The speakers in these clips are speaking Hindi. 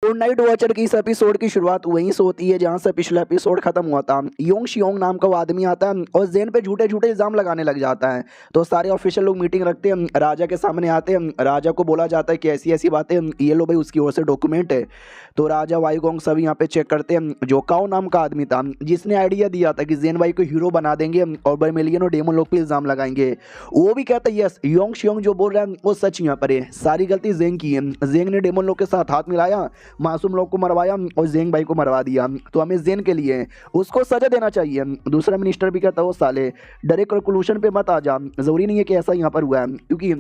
तो नाइट वॉचर की इस एपिसोड की शुरुआत वहीं से होती है जहां से पिछला एपिसोड खत्म हुआ था। योंग शियोंग नाम का वो आदमी आता है और जेन पे झूठे झूठे इल्जाम लगाने लग जाता है। तो सारे ऑफिशियल लोग मीटिंग रखते हैं, राजा के सामने आते हैं। राजा को बोला जाता है कि ऐसी ऐसी बातें, ये लो भाई उसकी ओर से डॉक्यूमेंट है। तो राजा वाईगोंग सब यहाँ पे चेक करते हैं। जो काओ नाम का आदमी था जिसने आइडिया दिया था कि जेन भाई को हीरो बना देंगे और बर्मिलियन और डेमन लोग पे इल्जाम लगाएंगे, वो भी कहता है यस योंग शियोंग जो बोल रहा है वो सच यहाँ पर है, सारी गलती जेंग की है। जेंग ने डेमन लोग के साथ हाथ मिलाया, मासूम लोग को मरवाया और जेंग भाई को मरवा दिया। तो हमें जेन के लिए उसको सजा देना चाहिए। दूसरा मिनिस्टर भी कहता है वो साले डायरेक्ट कंक्लूजन पे मत आ जा, जरूरी नहीं है कि ऐसा यहाँ पर हुआ है, क्योंकि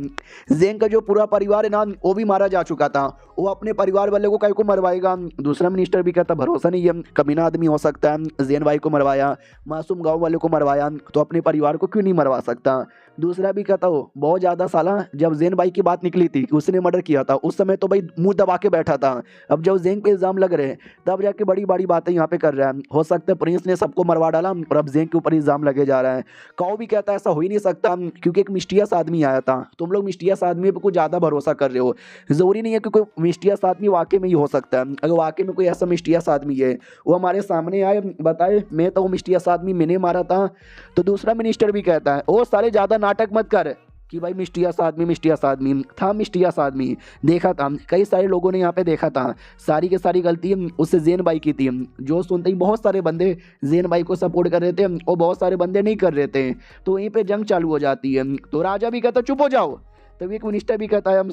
जेंग का जो पूरा परिवार है ना वो भी मारा जा चुका था, वो अपने परिवार वाले को काहे को मरवाएगा। दूसरा मिनिस्टर भी कहता भरोसा नहीं है, कमीना आदमी हो सकता है, जेन भाई को मरवाया, मासूम गांव वाले को मरवाया, तो अपने परिवार को क्यों नहीं मरवा सकता। दूसरा भी कहता हो बहुत ज़्यादा साला, जब जेन भाई की बात निकली थी कि उसने मर्डर किया था उस समय तो भाई मुंह दबा के बैठा था, अब जब जेंग पे इल्जाम लग रहे हैं तब जाके बड़ी बड़ी बातें यहाँ पे कर रहा है। हो सकता है प्रिंस ने सबको मरवा डाला और अब जेंग के ऊपर इल्जाम लगे जा रहा है। काओ भी कहता है ऐसा हो ही नहीं सकता, क्योंकि एक मिस्टीरियस आदमी आया था, तुम लोग मिस्टीरियस आदमी पे कुछ ज़्यादा भरोसा कर रहे हो, जरूरी नहीं है कि कोई मिस्टीरियस आदमी वाकई में ही हो सकता है। अगर वाकई में कोई ऐसा मिस्टीरियस आदमी है वो हमारे सामने आए बताए मैं तो वो मिस्टीरियस आदमी मैंने मारा था। तो दूसरा मिनिस्टर भी कहता है ओ सारे ज़्यादा नाटक मत कर कि भाई मिस्टीरियस आदमी था, मिस्टीरियस आदमी देखा था, कई सारे लोगों ने यहाँ पे देखा था, सारी की सारी गलती उससे जेन भाई की थी। जो सुनते ही बहुत सारे बंदे जेन भाई को सपोर्ट कर रहे थे और बहुत सारे बंदे नहीं कर रहे थे, तो वहीं पे जंग चालू हो जाती है। तो राजा भी कहता चुप हो जाओ, तभी एक मिनिस्टर भी कहता है आई एम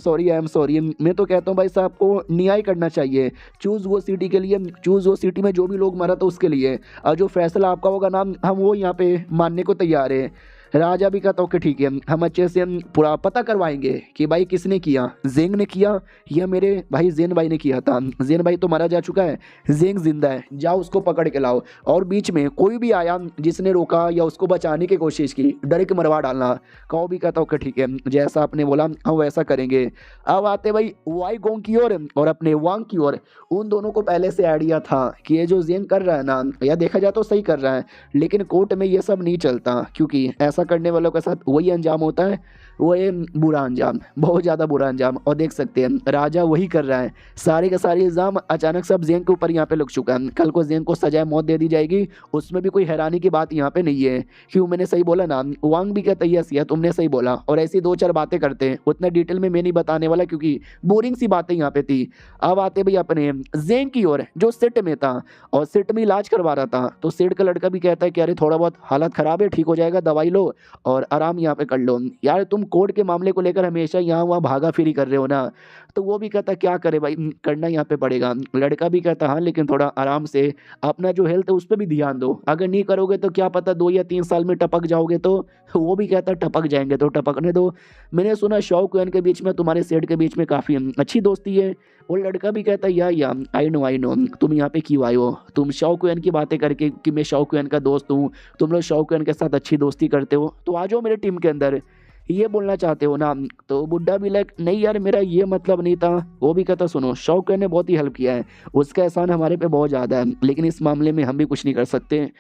सॉरी। मैं तो कहता हूँ भाई साहब को न्याय करना चाहिए, चूज़ वो सिटी के लिए, चूज़ वो सिटी में जो भी लोग मरा था उसके लिए, और जो फैसला आपका होगा ना हम वो यहाँ पे मानने को तैयार है। राजा भी कहता हूँ कि ठीक है हम अच्छे से पूरा पता करवाएंगे कि भाई किसने किया, जेंग ने किया या मेरे भाई जेन भाई ने किया था। जेन भाई तो मारा जा चुका है, जेंग जिंदा है, जाओ उसको पकड़ के लाओ, और बीच में कोई भी आया जिसने रोका या उसको बचाने की कोशिश की डायरेक्ट मरवा डालना। काओ भी कहता हूँ कि ठीक है जैसा आपने बोला हम वैसा करेंगे। अब आते भाई वाई गोंग की ओर और अपने वांग की ओर। उन दोनों को पहले से आइडिया था कि ये जो जेंग कर रहा है ना, या देखा जाए तो सही कर रहा है, लेकिन कोर्ट में ये सब नहीं चलता, क्योंकि ऐसा करने वालों के साथ वही अंजाम होता है, वो ये बुरा अंजाम, बहुत ज़्यादा बुरा अंजाम। और देख सकते हैं राजा वही कर रहा है, सारे के सारे इल्ज़ाम अचानक सब जेंग के ऊपर यहाँ पे लग चुका है। कल को जेंग को सजाए मौत दे दी जाएगी, उसमें भी कोई हैरानी की बात यहाँ पे नहीं है। क्यों मैंने सही बोला ना, वांग भी कहता है यस या तुमने सही बोला, और ऐसी दो चार बातें करते हैं, उतना डिटेल में मैं नहीं बताने वाला क्योंकि बोरिंग सी बातें यहाँ पे थी। अब आते भाई अपने जेंग की ओर जो सिट में था और सिट में इलाज करवा रहा था। तो सिट का लड़का भी कहता है कि अरे थोड़ा बहुत हालत ख़राब है, ठीक हो जाएगा, दवाई लो और आराम यहाँ पे कर लो। यार तुम कोर्ट के मामले को लेकर हमेशा यहाँ वहाँ भागा फिरी कर रहे हो ना। तो वो भी कहता क्या करे भाई, करना यहाँ पे पड़ेगा। लड़का भी कहता हाँ लेकिन थोड़ा आराम से अपना जो हेल्थ है उस पर भी ध्यान दो, अगर नहीं करोगे तो क्या पता 2 या 3 साल में टपक जाओगे। तो वो भी कहता टपक जाएंगे तो टपकने दो, मैंने सुना शॉ कुएन के बीच में तुम्हारे सेठ के बीच में काफ़ी अच्छी दोस्ती है। और लड़का भी कहता है या आई नो तुम यहाँ पे क्यों आए हो, तुम शॉ कुएन की बातें करके कि मैं शॉ कुएन का दोस्त हूँ, तुम लोग शॉ कुएन के साथ अच्छी दोस्ती करते हो तो आ जाओ मेरे टीम के अंदर, ये बोलना चाहते हो ना। तो बुड्ढा भी लाइक नहीं यार मेरा ये मतलब नहीं था। वो भी कहता सुनो शौक ने बहुत ही हेल्प किया है, उसका एहसान हमारे पे बहुत ज़्यादा है, लेकिन इस मामले में हम भी कुछ नहीं कर सकते।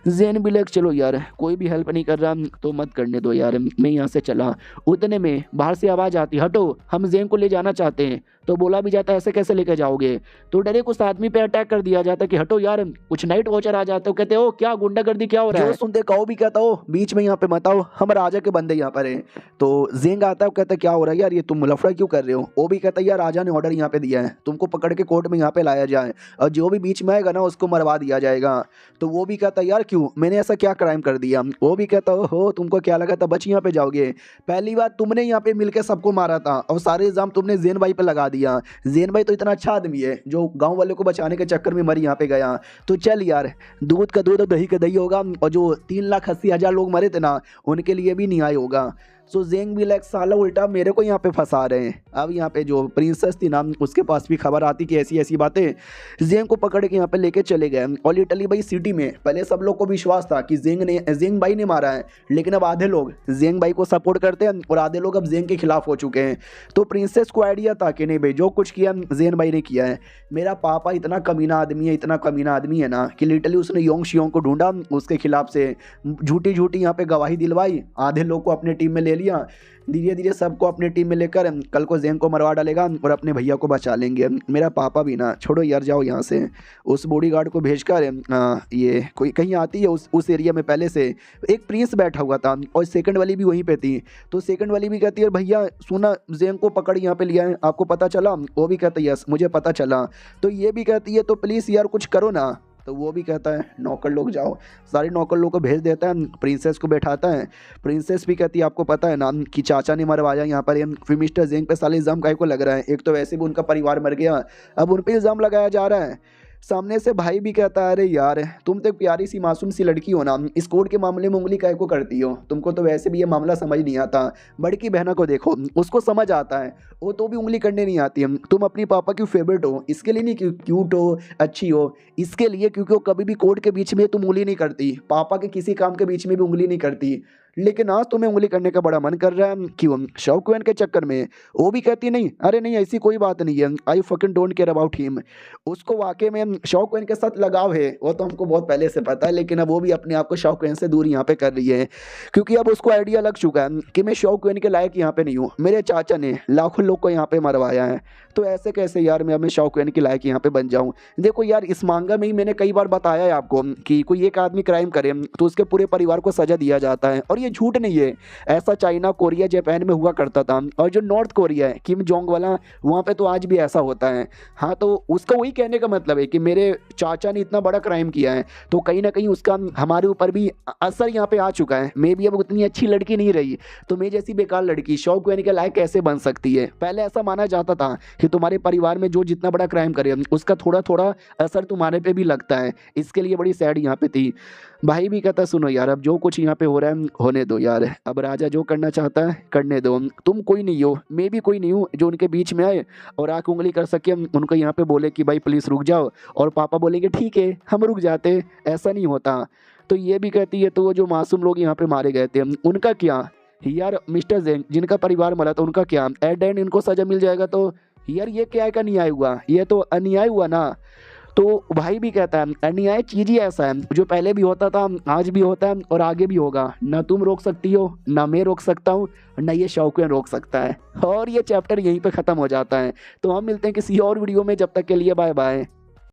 जेन भी लाइक चलो यार कोई भी हेल्प नहीं कर रहा तो मत करने दो यार, मैं यहाँ से चला। उतने में बाहर से आवाज़ आती हटो हम जेन को ले जाना चाहते हैं। तो बोला भी जाता है ऐसे कैसे लेके जाओगे, तो डायरेक्ट उस आदमी पे अटैक कर दिया जाता है कि हटो यार, कुछ नाइट वॉचर आ जाते हो, कहते हो क्या गुंडागर्दी क्या हो रहा है। जो सुनते काओ भी कहता हो बीच में यहाँ पे मत आओ, हम राजा के बंदे यहाँ पर हैं। तो जेंग आता है कहता है क्या हो रहा है यार, ये तुम लफड़ा क्यों कर रहे हो। वो भी कहता है यार राजा ने ऑर्डर यहाँ पे दिया है तुमको पकड़ के कोर्ट में यहाँ पे लाया जाए और जो भी बीच में आएगा ना उसको मरवा दिया जाएगा। तो वो भी कहता है यार क्यों, मैंने ऐसा क्या क्राइम कर दिया। वो भी कहता हो तुमको क्या लगा था बच यहाँ पे जाओगे, पहली बात तुमने यहाँ पे मिलकर सबको मारा था और सारे इल्जाम तुमने जेन भाई पे लगा दिया। जेन भाई तो इतना अच्छा आदमी है जो गांव वाले को बचाने के चक्कर में मर यहाँ पे गया। तो चल यार दूध का दूध और दही का दही होगा, और जो 3,80,000 लोग मरे थे ना उनके लिए भी न्याय होगा। सो जेंग भी लाइक साला उल्टा मेरे को यहाँ पे फंसा रहे हैं। अब यहाँ पे जो प्रिंसेस थी ना उसके पास भी खबर आती कि ऐसी ऐसी बातें, जेंग को पकड़ के यहाँ पे लेके चले गए। और लिटरली भाई सिटी में पहले सब लोग को विश्वास था कि जेंग भाई ने मारा है, लेकिन अब आधे लोग जेंग भाई को सपोर्ट करते हैं और आधे लोग अब जेंग के खिलाफ हो चुके हैं। तो प्रिंसेस को आइडिया था कि नहीं भाई जो कुछ किया जेन भाई ने किया है, मेरा पापा इतना कमीना आदमी है, इतना कमीना आदमी है ना कि लिटरली उसने योंग शियोंग को ढूंढा, उसके खिलाफ से झूठी झूठी यहाँ पे गवाही दिलवाई, आधे लोग को अपने टीम में ले लिया लिया, धीरे धीरे सबको अपनी टीम में लेकर कल को ज़ेंग को मरवा डालेगा और अपने भैया को बचा लेंगे। मेरा पापा भी ना, छोड़ो यार, जाओ यहाँ से। उस बॉडीगार्ड को भेजकर ये कोई कहीं आती है उस एरिया में पहले से एक प्रिंस बैठा हुआ था और सेकंड वाली भी वहीं पे थी। तो सेकंड वाली भी कहती है भैया सुना, ज़ेंग को पकड़ यहाँ पे लिया है, आपको पता चला? वो भी कहता है यस मुझे पता चला। तो ये भी कहती है तो प्लीज़ यार कुछ करो ना। तो वो भी कहता है नौकर लोग जाओ, सारे नौकर लोग को भेज देता है, प्रिंसेस को बैठाता है। प्रिंसेस भी कहती है आपको पता है ना कि चाचा ने मरवाया यहाँ पर। फिर मिस्टर ज़ेंग पे साले इल्ज़ाम काहे को लग रहा है? एक तो वैसे भी उनका परिवार मर गया, अब उन पे इल्ज़ाम लगाया जा रहा है। सामने से भाई भी कहता है अरे यार तुम तो एक प्यारी सी मासूम सी लड़की हो ना, इस कोर्ट के मामले में उंगली काहे को करती हो? तुमको तो वैसे भी ये मामला समझ नहीं आता। बड़की बहना को देखो, उसको समझ आता है, वो तो भी उंगली करने नहीं आती है। तुम अपनी पापा की फेवरेट हो, इसके लिए नहीं क्यूट हो, अच्छी हो, इसके लिए क्योंकि वो कभी भी कोर्ट के बीच में तुम उंगली नहीं करती, पापा के किसी काम के बीच में भी उंगली नहीं करती। लेकिन आज तुम्हें उंगली करने का बड़ा मन कर रहा है, क्यों? शौकवेन के चक्कर में। वो भी कहती नहीं, अरे नहीं ऐसी कोई बात नहीं है, I fucking don't care about him. उसको वाकई में शौकवेन के साथ लगाव है, वो तो हमको बहुत पहले से पता है, लेकिन अब वो भी अपने आप को शौकवेन से दूर यहाँ पे कर रही है, क्योंकि अब उसको आइडिया लग चुका है कि मैं शौकवेन के लायक यहाँ पे नहीं हूँ। मेरे चाचा ने लाखों लोग को यहाँ पे मरवाया है, तो ऐसे कैसे यार मैं शौकवेन के लायक यहाँ पे बन जाऊँ? देखो यार, इस मांगा में ही मैंने कई बार बताया है आपको कि कोई एक आदमी क्राइम करे तो उसके पूरे परिवार को सजा दिया जाता है, और ये झूठ नहीं है। ऐसा चाइना, कोरिया, जापान में हुआ करता था, और जो नॉर्थ कोरिया है किम जोंग वाला, वहाँ पे तो आज भी ऐसा होता है। हाँ, तो उसका वही कहने का मतलब है कि मेरे चाचा ने इतना बड़ा क्राइम किया है, तो कहीं ना कहीं उसका हमारे ऊपर भी असर यहाँ पे आ चुका है। मे भी अब उतनी अच्छी लड़की नहीं रही, तो मैं जैसी बेकार लड़की शौकवेन के लायक कैसे बन सकती है? पहले ऐसा माना जाता था कि तुम्हारे परिवार में जो जितना बड़ा क्राइम करे उसका थोड़ा थोड़ा असर तुम्हारे पे भी लगता है। इसके लिए बड़ी सैड यहाँ पे थी। भाई भी कहता सुनो यार, अब जो कुछ यहाँ पे हो रहा है होने दो यार, अब राजा जो करना चाहता है करने दो। तुम कोई नहीं हो, मैं भी कोई नहीं हूँ जो उनके बीच में आए और आंख उंगली कर सके, उनको यहाँ पे बोले कि भाई प्लीज़ रुक जाओ, और पापा बोलेंगे ठीक है हम रुक जाते। ऐसा नहीं होता। तो ये भी कहती है तो वो जो मासूम लोग यहाँ पे मारे गए थे उनका क्या यार? मिस्टर ज़ेंग जिनका परिवार मरा था उनका क्या? एट एंड इनको सजा मिल जाएगा, तो यार ये क्या का न्याय हुआ? ये तो अन्याय हुआ ना। तो भाई भी कहता है अन्याय चीज ही ऐसा है जो पहले भी होता था, आज भी होता है और आगे भी होगा। ना तुम रोक सकती हो, ना मैं रोक सकता हूँ, ना ये शौकवेन रोक सकता है। और ये चैप्टर यहीं पे ख़त्म हो जाता है। तो हम मिलते हैं किसी और वीडियो में, जब तक के लिए बाय बाय।